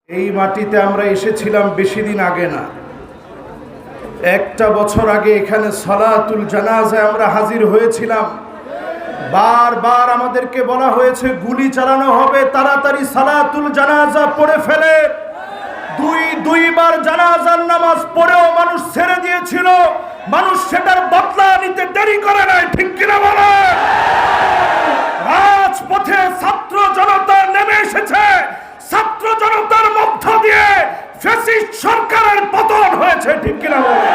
এই মাটিতে আমরা এসেছিলাম বেশি দিন আগে না, একটা বছর আগে এখানে সালাতুল জানাজায় আমরা হাজির হয়েছিলাম। বারবার আমাদেরকে বলা হয়েছে গুলি চালানো হবে, তাড়াতাড়ি সালাতুল জানাজা পড়ে ফেলে। দুইবার জানাজার নামাজ পড়েও মানুষ ছেড়ে দিয়েছিল। মানুষ সেটার বদলা নিতে দেরি করে নাই, ঠিক কিনা বলে? রাজপথে ছাত্র জনতা নেমে এসেছে। ছাত্র জনতার মধ্য দিয়ে ফ্যাসিস্ট সরকারের পতন হয়েছে, ঠিক কিনা বলে?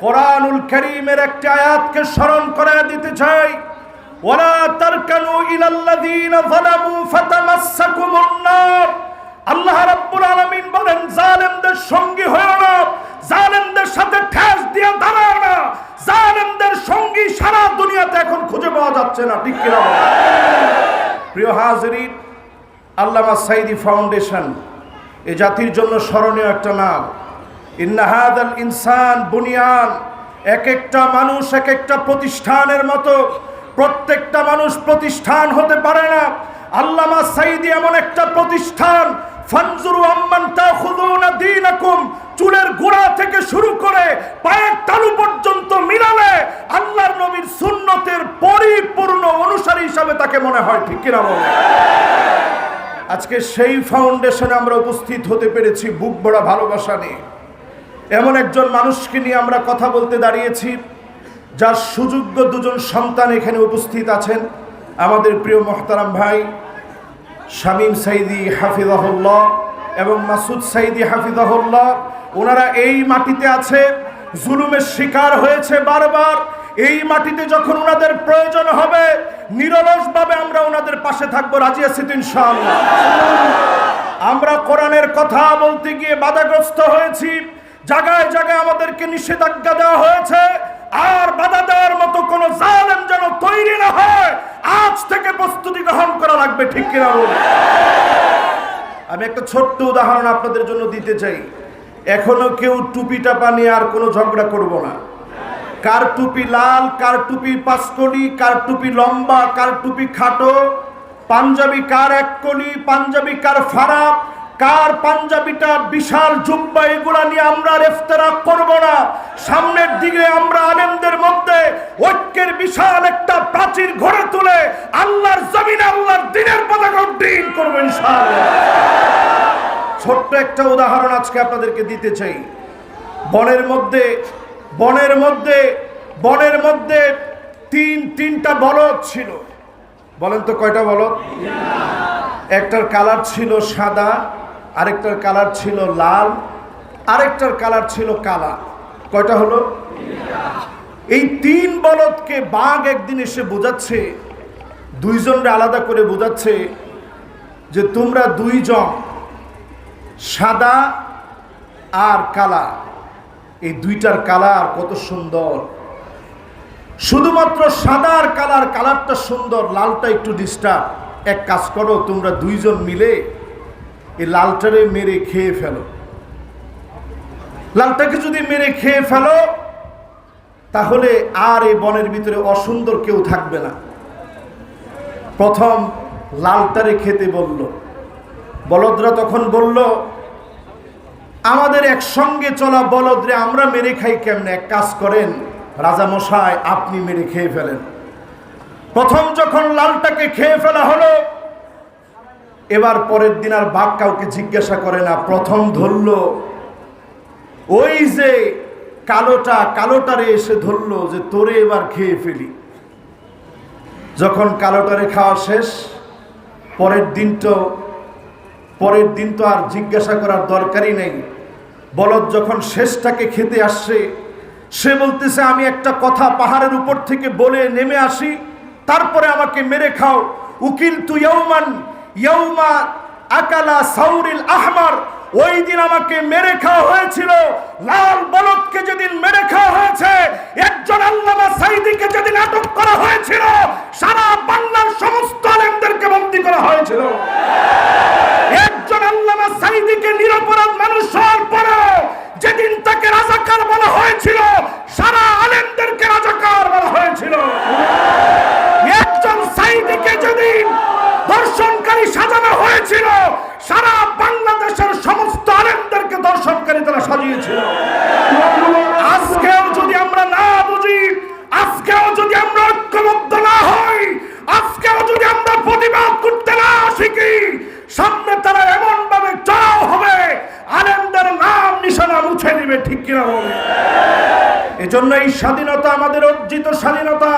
কোরআনুল কারীমের একটি আয়াতকে স্মরণ করে দিতে চাই, ওয়ালা তারকানু ইলাল্লাযীনা যালামু ফাতামাসসাকুমুন নার। আল্লাহ রাব্বুল আলামিন বলেন, জালেমদের সঙ্গী হয়ো না, জালেমদের সাথে ঠেস দিয়ে দাঁড়াও না। জালেমদের সঙ্গী সারা দুনিয়াতে এখন খুঁজে পাওয়া যাচ্ছে না, ঠিক কিনা? প্রিয় হাজিরিন, আল্লামা সাঈদী ফাউন্ডেশন এই জাতির জন্য স্মরণীয় একটা নাম। ইন্না হাযাল ইনসান বুনিয়ান। এক একটা মানুষ এক একটা প্রতিষ্ঠানের মতো। প্রত্যেকটা মানুষ প্রতিষ্ঠান হতে পারে না। আল্লামা সাঈদী এমন একটা প্রতিষ্ঠান। ফানজুরু আম্মান তাখুযুনা দীনাকুম। চুলের গোড়া থেকে শুরু করে পায়ের তালু পর্যন্ত মিলালে আল্লাহর নবীর সুন্নতের পরিপূর্ণ অনুসারী হিসাবে তাকে মনে হয়, ঠিক কিনা বলে? আজকে সেই ফাউন্ডেশনে আমরা উপস্থিত হতে পেরেছি বুক ভরা ভালোবাসা নিয়ে। এমন একজন মানুষকে নিয়ে আমরা কথা বলতে দাঁড়িয়েছি যার সুযোগ্য দুজন সন্তান এখানে উপস্থিত আছেন। আমাদের প্রিয় মুহতারাম ভাই শামীম সাঈদী হাফিজাহুল্লাহ এবং মাসুদ সাঈদী হাফিজাহুল্লাহ। ওনারা এই মাটিতে আছে, জুলুমের শিকার হয়েছে বারবার। এই মাটিতে যখন ওনাদের প্রয়োজন হবে নিরলসভাবে আমরা ওনাদের পাশে থাকবো, রাজি আছি তো ইনশাআল্লাহ? আমরা কোরআনের কথা বলতে গিয়ে বাধাগ্রস্ত হয়েছি। জায়গায় জায়গায় আমাদেরকে নিষেধাজ্ঞা দেওয়া হয়েছে। আর বাধা দেওয়ার মতো কোন জালেম যেন তৈরি না হয়, আজ থেকে প্রস্তুতি গ্রহণ করা লাগবে, ঠিক কিনা? আমি একটা ছোট্ট উদাহরণ আপনাদের জন্য দিতে চাই। এখনো কেউ টুপিটা বানিয়ে আর কোনো ঝগড়া করব না। কার টুপি লাল, কার টুপি পাঁচকলি, কার টুপি লম্বা, কার টুপি খাটো, পাঞ্জাবি কার এক কলি, পাঞ্জাবি কার ফাড়া, কার পাঞ্জাবিটা বিশাল জুব্বা, এগুলা নিয়ে আমরা ইফতিরাক করব না। সামনের দিকে আমরা আলেমদের মধ্যে ঐক্যের বিশাল একটা প্রাচীর গড়ে তুলে আল্লাহর জমিনে আল্লাহর দ্বীনের পতাকা উড্ডীন করব ইনশাআল্লাহ। ছোট্ট একটা উদাহরণ আজকে আপনাদেরকে দিতে চাই। বনের মধ্যে তিনটা বলদ ছিল। বলেন তো কয়টা বলদ? একটার কালার ছিল সাদা, আরেকটার কালার ছিল লাল, আরেকটার কালার ছিল কালা। কয়টা হলো? এই তিন বলদকে বাঘ একদিন এসে বোঝাচ্ছে, দুইজনরে আলাদা করে বোঝাচ্ছে যে তোমরা দুইজন সাদা আর কালা, এই দুইটার কালার কত সুন্দর। শুধুমাত্র সাদা আর কালারটা সুন্দর, লালটা একটু ডিস্টার্ব। এক কাজ করো, তোমরা দুইজন মিলে এই লালটারে মেরে খেয়ে ফেলো। লালটাকে যদি মেরে খেয়ে ফেলো তাহলে আর এই বনের ভিতরে অসুন্দর কেউ থাকবে না। প্রথম লালটারে খেতে বলল। বলদরা তখন বলল, আমাদের একসঙ্গে চলা বলদরে আমরা মেরে খাই কেমনে? এক কাজ করেন রাজামশাই, আপনি মেরে খেয়ে ফেলেন। প্রথম যখন লালটাকে খেয়ে ফেলা হলো, এবার পরের দিন আর বাঘ কাউকে জিজ্ঞাসা করে না। প্রথম ধরলো ওই যে কালোটারে এসে ধরলো যে তোরে এবার খেয়ে ফেলি। যখন কালোটারে খাওয়া শেষ, পরের দিন তো আর জিজ্ঞাসা করার দরকারই নেই। বলদ যখন শেষটাকে খেতে আসছে, সে বলতেছে, আমি একটা কথা পাহাড়ের উপর থেকে বলে নেমে আসি, তারপরে আমাকে মেরে খাও। উকিলতু ইয়াউমা আকালা সাউরিল আহমার। ওই দিন আমাকে মেরে খাওয়া হয়েছিল। লাল বলদকে যেদিন মেরে খাওয়া হয়েছে, একজন আল্লামা সাঈদীকে যেদিন আটক করা হয়েছিল, সারা বাংলার সমস্ত আলেমদেরকে বন্দী করা হয়েছিল। একজন আল্লামা সাঈদীকে নিরপরাধ মানুষ হওয়ার পরেও যেদিন তাকে রাজাকার বলা হয়েছিল, সারা আলেমদেরকে রাজাকার বলা হয়েছিল। একজন সাঈদীকে যেদিন ধর্ষণকারী সাজানো হয়েছিল, সারা এজন্য এই স্বাধীনতা আমাদের অর্জিত স্বাধীনতা,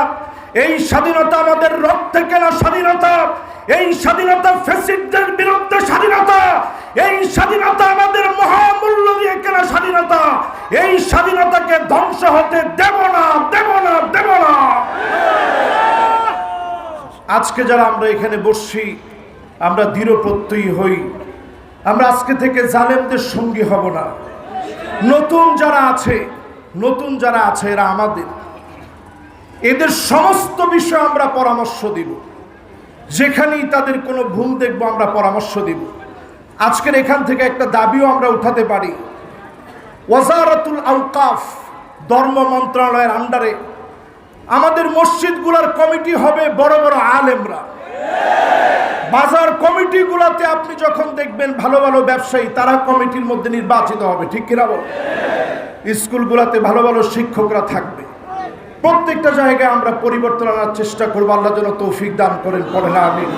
এই স্বাধীনতা আমাদের রক্তে কেনা স্বাধীনতা, এই স্বাধীনতা ফ্যাসিস্টদের বিরুদ্ধে স্বাধীনতা, এই স্বাধীনতা আমাদের মহামূল্য দিয়ে কেনা স্বাধীনতা। এই স্বাধীনতাকে ধ্বংস হতে দেব না, দেব না, দেব না। আজকে যারা আমরা এখানে বসছি, আমরা দৃঢ় প্রত্যয়ী হই, আমরা আজকে থেকে জালেমদের সঙ্গী হব না। নতুন যারা আছে এরা আমাদের, এদের সমস্ত বিষয়ে আমরা পরামর্শ দিব, যেখানেই তাদের কোনো ভুল দেখব আমরা পরামর্শ দিব। আজকের এখান থেকে একটা দাবিও আমরা উঠাতে পারি, ওয়াজারাতুল আওকাফ ধর্ম মন্ত্রণালয়ের আন্ডারে আমাদের মসজিদগুলোর কমিটি হবে বড় বড় আলেমরা। বাজার কমিটিগুলোতে আপনি যখন দেখবেন ভালো ভালো ব্যবসায়ী, তারা কমিটির মধ্যে নির্বাচিত হবে, ঠিক কিনা বল? স্কুলগুলোতে ভালো ভালো শিক্ষকরা থাকবে। প্রত্যেকটা জায়গায় আমরা পরিবর্তন আনার চেষ্টা করবো। আল্লাহ যেন তৌফিক দান করেন, পড়েন আমিন।